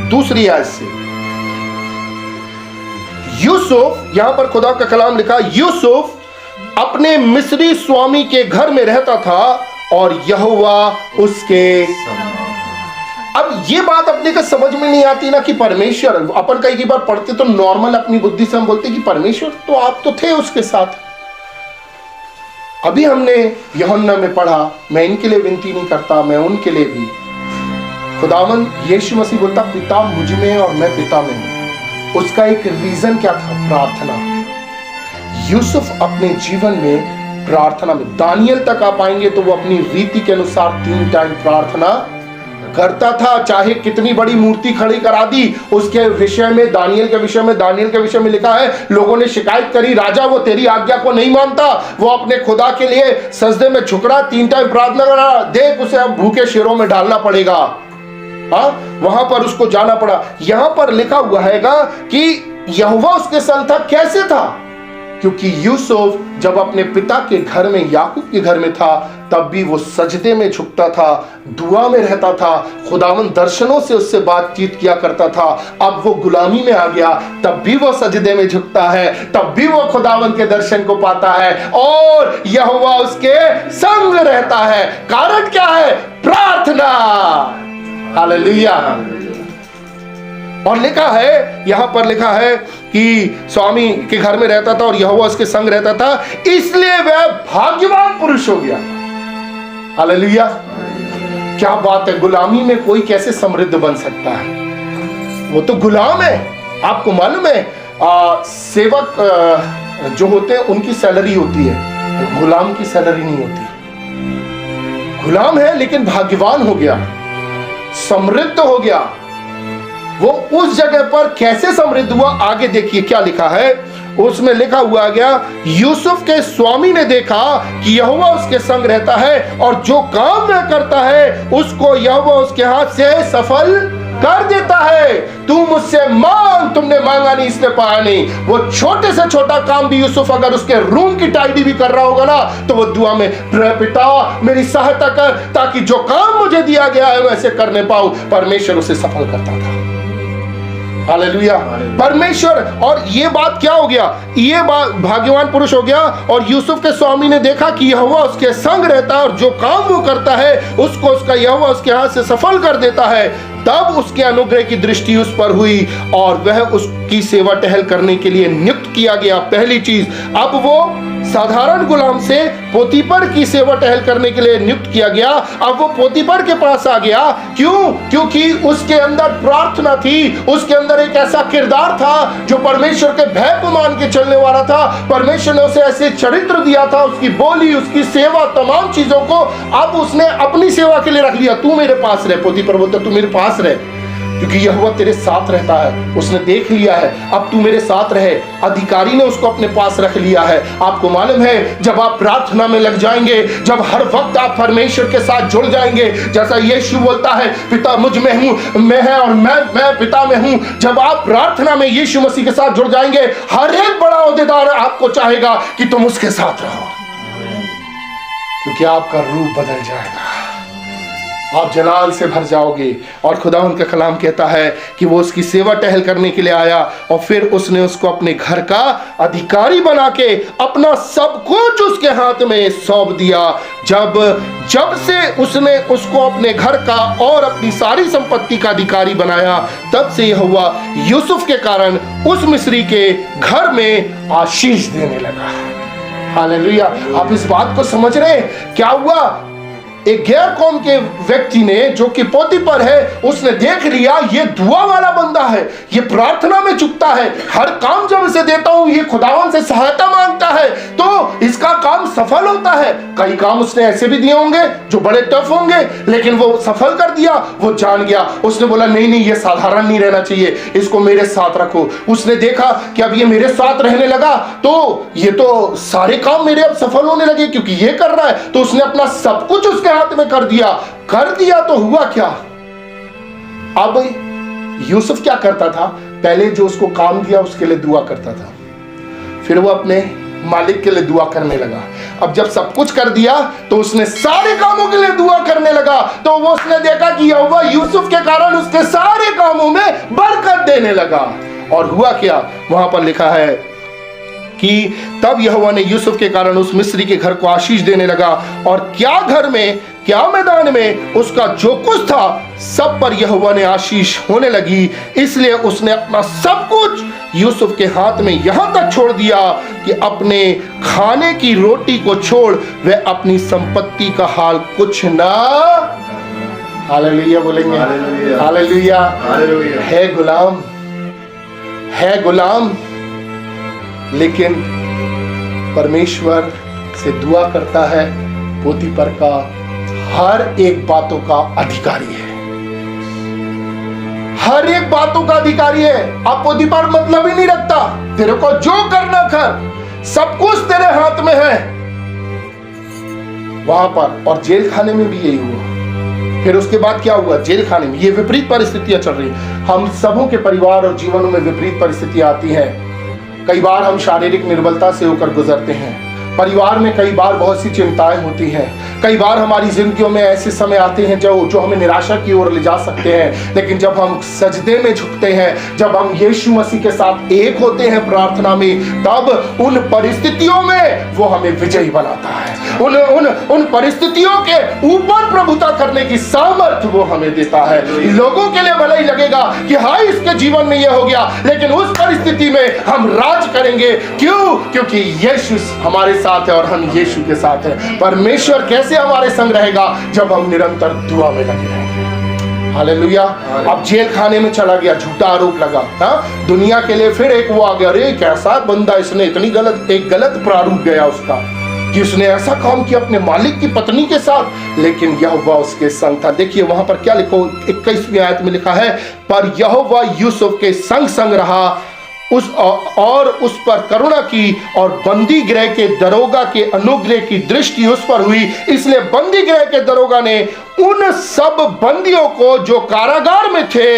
दूसरी आयत से। यूसुफ, यहां पर खुदा का कलाम लिखा, यूसुफ अपने मिस्री स्वामी के घर में रहता था और यहोवा उसके। अब ये बात अपने को समझ में नहीं आती ना कि परमेश्वर, अपन कई बार पढ़ते तो नॉर्मल अपनी बुद्धि से हम बोलते कि परमेश्वर तो आप तो थे उसके साथ। अभी हमने यूहन्ना में पढ़ा, मैं इनके लिए विनती नहीं करता, मैं उनके लिए भी। खुदावन यीशु मसीह बोलता पिता मुझ में और मैं पिता में हूं। उसका एक रीजन क्या था? प्रार्थना। यूसुफ अपने जीवन में प्रार्थना में, दानियल तक आप आएंगे तो वो अपनी रीति के अनुसार 3 टाइम प्रार्थना करता था। चाहे कितनी बड़ी मूर्ति खड़ी करा दी, उसके विषय में, दानियल के विषय में लिखा है, लोगों ने शिकायत करी, राजा वो तेरी आज्ञा को नहीं मानता, वो अपने खुदा के लिए सजदे में झुक रहा, 3 टाइम प्रार्थना कर रहा, देख उसे अब भूखे शेरों में डालना पड़ेगा। वहां पर उसको जाना पड़ा। यहां पर लिखा हुआ हैगा कि यहोवा उसके संग था। कैसे था? क्योंकि यूसुफ जब अपने पिता के घर में, याकूब के घर में था, तब भी वो सजदे में झुकता था, दुआ में रहता था, खुदावन दर्शनों से उससे बातचीत किया करता था। अब वो गुलामी में आ गया, तब भी वो सजदे में झुकता है, तब भी वो खुदावन के दर्शन को पाता है और यहोवा उसके संग रहता है। कारण क्या है? प्रार्थना। हालेलुया। और लिखा है, यहां पर लिखा है कि स्वामी के घर में रहता था और यहोवा उसके संग रहता था, इसलिए वह भाग्यवान पुरुष हो गया। हालेलुया। क्या बात है! गुलामी में कोई कैसे समृद्ध बन सकता है? वो तो गुलाम है। आपको मालूम है सेवक जो होते हैं उनकी सैलरी होती है, गुलाम की सैलरी नहीं होती। गुलाम है लेकिन भाग्यवान हो गया, समृद्ध हो गया। वो उस जगह पर कैसे समृद्ध हुआ? आगे देखिए क्या लिखा है। उसमें लिखा हुआ गया, यूसुफ के स्वामी ने देखा कि यहोवा उसके संग रहता है और जो काम वह करता है उसको यहोवा उसके हाथ से सफल कर देता है। तू मुझसे मांग, तुमने मांगा नहीं इसलिए पाया नहीं। वो छोटे से छोटा काम भी यूसुफ अगर उसके रूम की टाइडी भी कर रहा होगा ना, तो वो दुआ में, पिता मेरी सहायता कर ताकि जो काम मुझे दिया गया है वैसे करने पाऊं। परमेश्वर उसे सफल करता था। हालेलुया। परमेश्वर। और ये बात क्या हो गया? ये बात भाग्यवान पुरुष हो गया। और यूसुफ के स्वामी ने देखा कि यहोवा उसके संग रहता है और जो काम वो करता है उसको उसका यहोवा उसके हाथ से सफल कर देता है। तब उसके अनुग्रह की दृष्टि उस पर हुई और वह उसकी सेवा टहल करने के लिए नियुक्त किया गया। पहली चीज, अब वो साधारण गुलाम से पोतीपर की सेवा टहल करने के लिए नियुक्त किया गया। अब वो पोतीपर के पास आ गया। क्यों? क्योंकि उसके अंदर प्रार्थना थी, उसके अंदर एक ऐसा किरदार था जो परमेश्वर के भय को मान के चलने वाला था। परमेश्वर ने उसे ऐसे चरित्र दिया था, उसकी बोली, उसकी सेवा, तमाम चीजों को अब उसने अपनी सेवा के लिए रख लिया। तू मेरे पास रह, पोतीपर बोलता, तू मेरे पास रह क्योंकि यहोवा तेरे साथ रहता है। उसने देख लिया है, अब तू मेरे साथ रहे। अधिकारी ने उसको अपने पास रख लिया है। आपको मालूम है, जब आप प्रार्थना में लग जाएंगे, जब हर वक्त आप परमेश्वर के साथ जुड़ जाएंगे, जैसा यीशु बोलता है, पिता मुझ में हूं, मैं है और मैं पिता में हूं। जब आप प्रार्थना में यीशु मसीह के साथ जुड़ जाएंगे, हर एक बड़ा ओहदेदार आपको चाहेगा कि तुम उसके साथ रहो, क्योंकि आपका रूप बदल जाएगा, आप जलाल से भर जाओगे। और खुदा उनका कलाम कहता है कि वो उसकी सेवा टहल करने के लिए आया और फिर उसने उसको अपने घर का अधिकारी बना के अपना सब कुछ उसके हाथ में सौंप दिया। जब से उसने उसको अपने घर का और अपनी सारी संपत्ति का अधिकारी बनाया, तब से यहोवा यूसुफ के कारण उस मिस्री के घर में आशीष देने लगा। हालेलुया। आप इस बात को समझ रहे हैं? क्या हुआ? एक गैर कौम के व्यक्ति ने, जो कि पोतीपर है, उसने देख लिया ये दुआ वाला बंदा है, ये प्रार्थना में चुकता है, हर काम जब इसे देता हूं ये खुदावन से सहायता मांगता है तो इसका काम सफल होता है। कई काम उसने ऐसे भी दिए होंगे जो बड़े टफ होंगे, लेकिन वो सफल कर दिया। वो जान गया, उसने बोला नहीं नहीं, ये साधारण नहीं रहना चाहिए, इसको मेरे साथ रखो। उसने देखा कि अब ये मेरे साथ रहने लगा तो ये तो सारे काम मेरे अब सफल होने लगे, क्योंकि ये कर रहा है। तो उसने अपना सब कुछ उसके हाथ में कर दिया तो हुआ क्या? अब यूसुफ क्या करता था? पहले जो उसको काम दिया उसके लिए दुआ करता था, फिर वो अपने मालिक के लिए दुआ करने लगा। अब जब सब कुछ कर दिया तो उसने सारे कामों के लिए दुआ करने लगा। तो वो उसने देखा कि यहोवा यूसुफ के कारण उसके सारे कामों में बरकत देने लगा। और हुआ क्या, वहां पर लिखा है कि तब यहोवा ने यूसुफ के कारण उस मिस्री के घर को आशीष देने लगा, और क्या घर में क्या मैदान में उसका जो कुछ था सब पर यहोवा ने आशीष होने लगी। इसलिए उसने अपना सब कुछ यूसुफ के हाथ में यहां तक छोड़ दिया कि अपने खाने की रोटी को छोड़ वह अपनी संपत्ति का हाल कुछ ना। हालेलुया बोलेंगे, हालेलुया। है गुलाम लेकिन परमेश्वर से दुआ करता है, पोतीफर का हर एक बातों का अधिकारी है, हर एक बातों का अधिकारी है। अब पोतीफर मतलब ही नहीं रखता, तेरे को जो करना कर, सब कुछ तेरे हाथ में है वहां पर। और जेल खाने में भी यही हुआ। फिर उसके बाद क्या हुआ, जेल खाने में ये विपरीत परिस्थितियां चल रही। हम सबों के परिवार और जीवनों में विपरीत परिस्थितियां आती हैं। कई बार हम शारीरिक निर्बलता से होकर गुजरते हैं। परिवार में कई बार बहुत सी चिंताएं होती हैं। कई बार हमारी जिंदगियों में ऐसे समय आते हैं जो हमें निराशा की ओर ले जा सकते हैं। लेकिन जब हम सजदे में झुकते हैं, जब हम यीशु मसीह के साथ एक होते हैं प्रार्थना में, तब उन परिस्थितियों में वो हमें विजयी बनाता है। उन परिस्थितियों के ऊपर प्रभुता करने की सामर्थ्य वो हमें देता है। लोगों के लिए भले ही लगेगा कि हाँ इसके जीवन में यह हो गया, लेकिन उस परिस्थिति में हम राज करेंगे। क्यों? क्योंकि यीशु हमारे साथ है और हम यीशु के साथ हैं। परमेश्वर कैसे हमारे संग रहेगा? जब हम निरंतर दुआ में लगे रहेंगे। हालेलुया। अब जेल खाने में चला गया, झूठा आरोप लगा। हाँ, दुनिया के लिए फिर एक वो आ गया, अरे कैसा बंदा, इसने इतनी गलत प्रारूप गया उसका कि उसने ऐसा काम किया अपने मालिक की पत्नी के साथ, लेकिन यहोवा उसके संग था। देखिए वहां पर क्या लिखो, 21वीं आयत में लिखा है, पर यहोवा यूसुफ के संग संग रहा और उस पर करुणा की, और बंदी गृह के दरोगा के अनुग्रह की दृष्टि उस पर हुई। इसलिए बंदी गृह के दरोगा ने उन सब बंदियों को जो कारागार में थे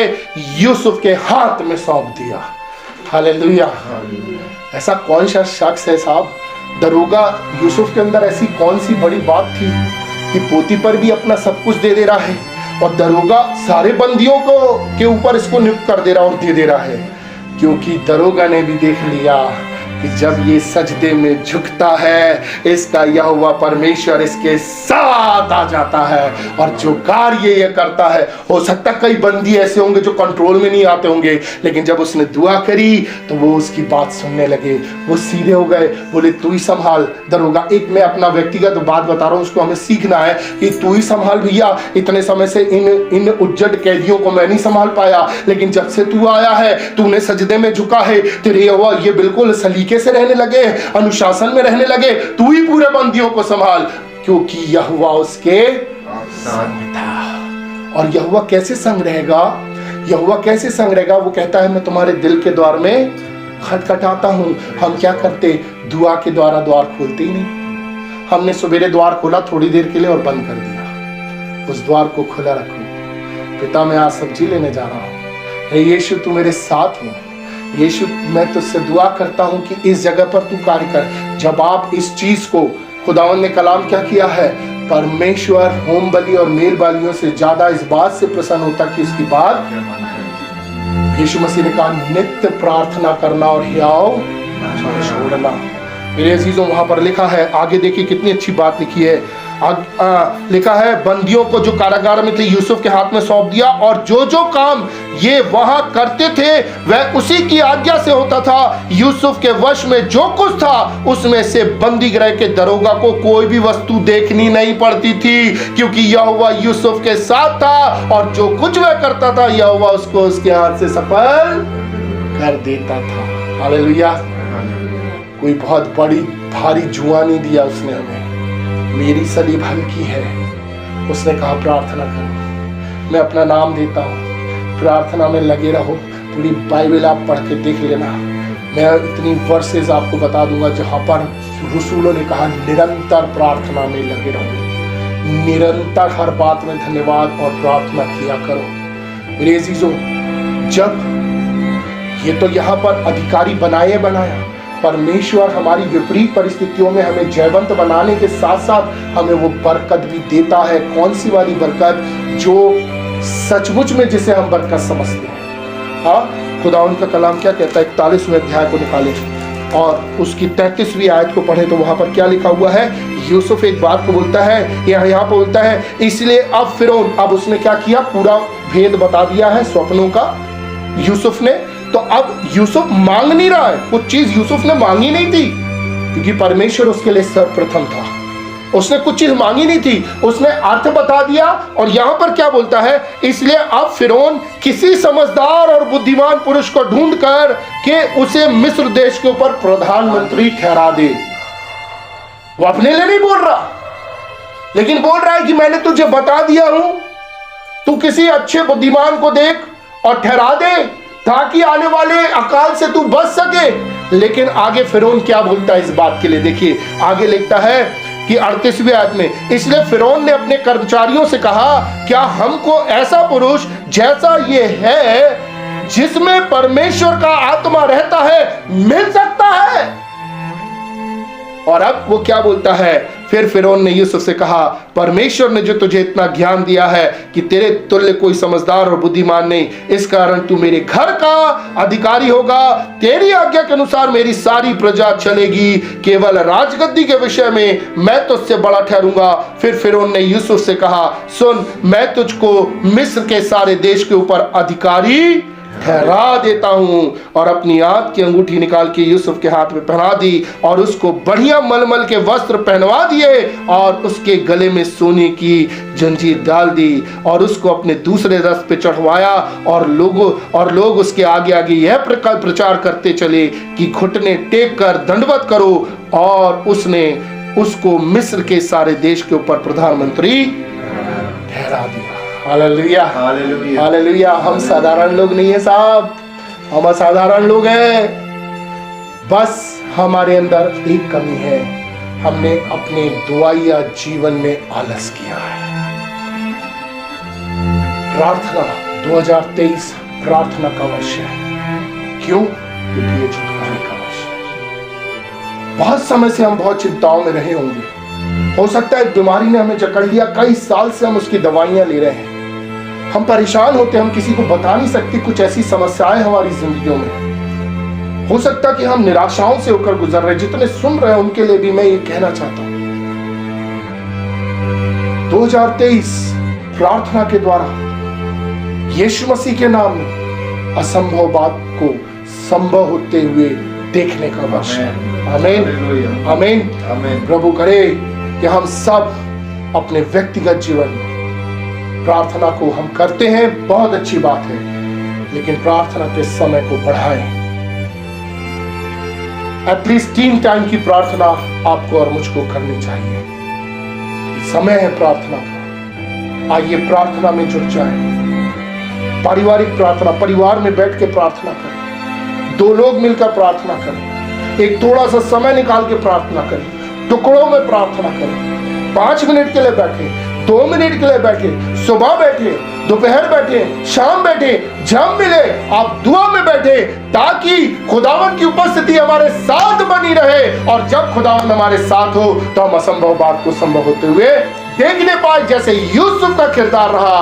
यूसुफ के हाथ में सौंप दिया। हालेलुया। ऐसा कौन सा शख्स है साहब? दरोगा यूसुफ के अंदर ऐसी कौन सी बड़ी बात थी कि पोतीफर भी अपना सब कुछ दे रहा है और दरोगा सारे बंदियों को के ऊपर इसको नियुक्त कर दे रहा और दे रहा है? क्योंकि दरोगा ने भी देख लिया कि जब ये सजदे में झुकता है, इसका यहोवा परमेश्वर इसके साथ आ जाता है और जो कार्य ये करता है। हो सकता कई बंदी ऐसे होंगे जो कंट्रोल में नहीं आते होंगे, लेकिन जब उसने दुआ करी तो वो उसकी बात सुनने लगे, वो सीधे हो गए, बोले तू ही संभाल दरोगा। एक मैं अपना व्यक्तिगत बात बता रहा हूँ, उसको हमें सीखना है कि तू ही संभाल भैया, इतने समय से इन उज्जड कैदियों को मैं नहीं संभाल पाया, लेकिन जब से तू आया है, तूने सजदे में झुका है, तेरे यहोवा ये बिल्कुल सलीके से रहने लगे, अनुशासन में रहने लगे, तू ही पूरे बंदियों को संभाल, क्योंकि यहोवा उसके संग था। और यहोवा कैसे संग रहेगा? यहोवा कैसे संग रहेगा? वो कहता है मैं तुम्हारे दिल के द्वार में खटखटाता हूं। हम क्या करते? दुआ के द्वारा द्वार खोलते ही नहीं। हमने सवेरे द्वार खोला थोड़ी देर के लिए और बंद कर दिया। उस द्वार को खुला रखो। पिता मैं आज सब्जी लेने जा रहा हूं, हे यीशु तू मेरे साथ हो। यीशु मैं तुझसे दुआ करता हूं कि इस जगह पर तू कार्य कर। जब आप इस चीज को, खुदावन ने कलाम क्या किया है, परमेश्वर होम बलि और मेल बलियों से ज्यादा इस बात से प्रसन्न होता कि इसकी बात, यीशु मसीह ने कहा नित्य प्रार्थना करना और हियाव छोड़ना। मेरे अजीजों वहां पर लिखा है, आगे देखिए कितनी अच्छी बात लिखी है। लिखा है बंदियों को जो कारागार में थे यूसुफ के हाथ में सौंप दिया, और जो जो काम ये वहां करते थे वह उसी की आज्ञा से होता था। यूसुफ के वश में जो कुछ था उसमें से बंदी गृह के दरोगा को कोई भी वस्तु देखनी नहीं पड़ती थी, क्योंकि यहोवा यूसुफ के साथ था और जो कुछ वह करता था यहोवा उसको उसके हाथ से सफल कर देता था। हालेलुया। कोई बहुत बड़ी भारी जुआ नहीं दिया उसने हमें, मेरी सलीब हल्की है। उसने कहा प्रार्थना करो, मैं अपना नाम देता हूँ, प्रार्थना में लगे रहो। पूरी बाइबल आप पढ़ के देख लेना, मैं इतनी वर्सेस आपको बता दूंगा जहाँ पर रसूलों ने कहा निरंतर प्रार्थना में लगे रहो, निरंतर हर बात में धन्यवाद और प्रार्थना किया करो। मेरे अजीजों, जब ये तो यहाँ पर अधिकारी बनाया, परमेश्वर हमारी विपरीत परिस्थितियों में हमें जयवंत बनाने के साथ साथ हमें वो बरकत भी देता है। कौन सी वाली बरकत? जो सचमुच में जिसे हम बरकत समझते हैं। हाँ, खुदावंद का कलाम क्या कहता है? 41वें अध्याय को निकालें और उसकी 33वीं आयत को पढ़े तो वहां पर क्या लिखा हुआ है? यूसुफ एक बात को बोलता है, यहाँ पर बोलता है, इसलिए अब फिरौन, अब उसने क्या किया? पूरा भेद बता दिया है स्वप्नों का यूसुफ ने। तो अब यूसुफ मांग नहीं रहा है, कुछ चीज यूसुफ ने मांगी नहीं थी, क्योंकि परमेश्वर उसके लिए सर्वप्रथम था। उसने कुछ चीज मांगी नहीं थी, उसने अर्थ बता दिया। और यहां पर क्या बोलता है? इसलिए अब फिरौन किसी समझदार और बुद्धिमान पुरुष को ढूंढ कर के उसे मिस्र देश के ऊपर प्रधानमंत्री ठहरा दे। वो अपने लिए नहीं बोल रहा, लेकिन बोल रहा है कि मैंने तुझे बता दिया हूं, तू किसी अच्छे बुद्धिमान को देख और ठहरा दे, ताकि आने वाले अकाल से तू बच सके। लेकिन आगे फिरौन क्या बोलता है इस बात के लिए? देखिए, आगे लिखता है कि 38वें आयत में, इसलिए फिरौन ने अपने कर्मचारियों से कहा, क्या हमको ऐसा पुरुष जैसा ये है, जिसमें परमेश्वर का आत्मा रहता है, मिल सकता है? और अब वो क्या बोलता है? फिर फिरौन ने यूसुफ से कहा, परमेश्वर ने जो तुझे इतना ज्ञान दिया है कि तेरे तुल्य कोई समझदार और बुद्धिमान नहीं, इस कारण तू मेरे घर का अधिकारी होगा। तेरी आज्ञा के अनुसार मेरी सारी प्रजा चलेगी, केवल राजगद्दी के विषय में मैं तुझसे बड़ा ठहरूंगा। फिर फिरौन ने यूसुफ से कहा, सुन, मैं तुझको मिस्र के सारे देश के ऊपर अधिकारी ठहरा देता हूं। और अपनी हाथ की अंगूठी निकाल के यूसुफ के हाथ में पहना दी और उसको बढ़िया मलमल के वस्त्र पहनवा दिए और उसके गले में सोने की जंजीर डाल दी और उसको अपने दूसरे रथ पे चढ़वाया। और लोग उसके आगे आगे यह प्रचार करते चले कि घुटने टेक कर दंडवत करो। और उसने उसको मिस्र के सारे देश के ऊपर प्रधानमंत्री ठहरा दिया। Hallelujah, hallelujah, hallelujah. हम साधारण लोग नहीं है साहब, हम असाधारण लोग हैं। बस हमारे अंदर एक कमी है, हमने अपने दुआया जीवन में आलस किया है। प्रार्थना 2023 प्रार्थना का वर्ष है। क्यों? क्योंकि ये छुटकारे का वर्ष है। बहुत समय से हम बहुत चिंताओं में रहे होंगे। हो सकता है बीमारी ने हमें जकड़ लिया, कई साल से हम उसकी दवाइयां ले रहे हैं, हम परेशान होते, हम किसी को बता नहीं सकते, कुछ ऐसी समस्याएं हमारी जिंदगियों में। हो सकता है कि हम निराशाओं से होकर गुजर रहे। जितने सुन रहे हैं उनके लिए भी मैं ये कहना चाहता हूं, 2023 प्रार्थना के द्वारा यीशु मसीह के नाम में असंभव बात को संभव होते हुए देखने का वर्ष है। आमीन, आमीन, आमीन। प्रभु करे कि हम सब अपने व्यक्तिगत जीवन में प्रार्थना को हम करते हैं, बहुत अच्छी बात है, लेकिन प्रार्थना के समय को बढ़ाएं। एटलीस्ट 3 टाइम की प्रार्थना आपको और मुझको करनी चाहिए। समय है प्रार्थना का, आइए प्रार्थना में जुट जाएं। पारिवारिक प्रार्थना, परिवार में बैठ के प्रार्थना करें, 2 लोग मिलकर प्रार्थना करें, एक थोड़ा सा समय निकाल के प्रार्थना करें, टुकड़ों में प्रार्थना करें। 5 मिनट के लिए बैठे, 2 मिनट के लिए बैठे, सुबह बैठे, दोपहर बैठे, शाम बैठे, जब मिले आप दुआ में बैठे, ताकि खुदावंद की उपस्थिति हमारे साथ बनी रहे। और जब खुदावंद हमारे साथ हो तो हम असंभव बात को संभव होते हुए देखने पाए। जैसे यूसुफ का किरदार रहा,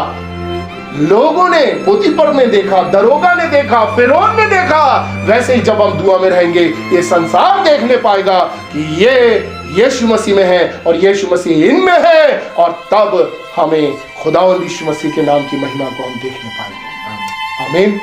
लोगों ने, पोतीफर ने देखा, दरोगा ने देखा, फिरौन ने देखा, वैसे ही जब हम दुआ में रहेंगे ये संसार देखने पाएगा कि ये यीशु मसीह में है और यीशु मसीह इनमें है। और तब हमें खुदावंद यीशु मसीह के नाम की महिमा को हम देखने पाएंगे। आमीन।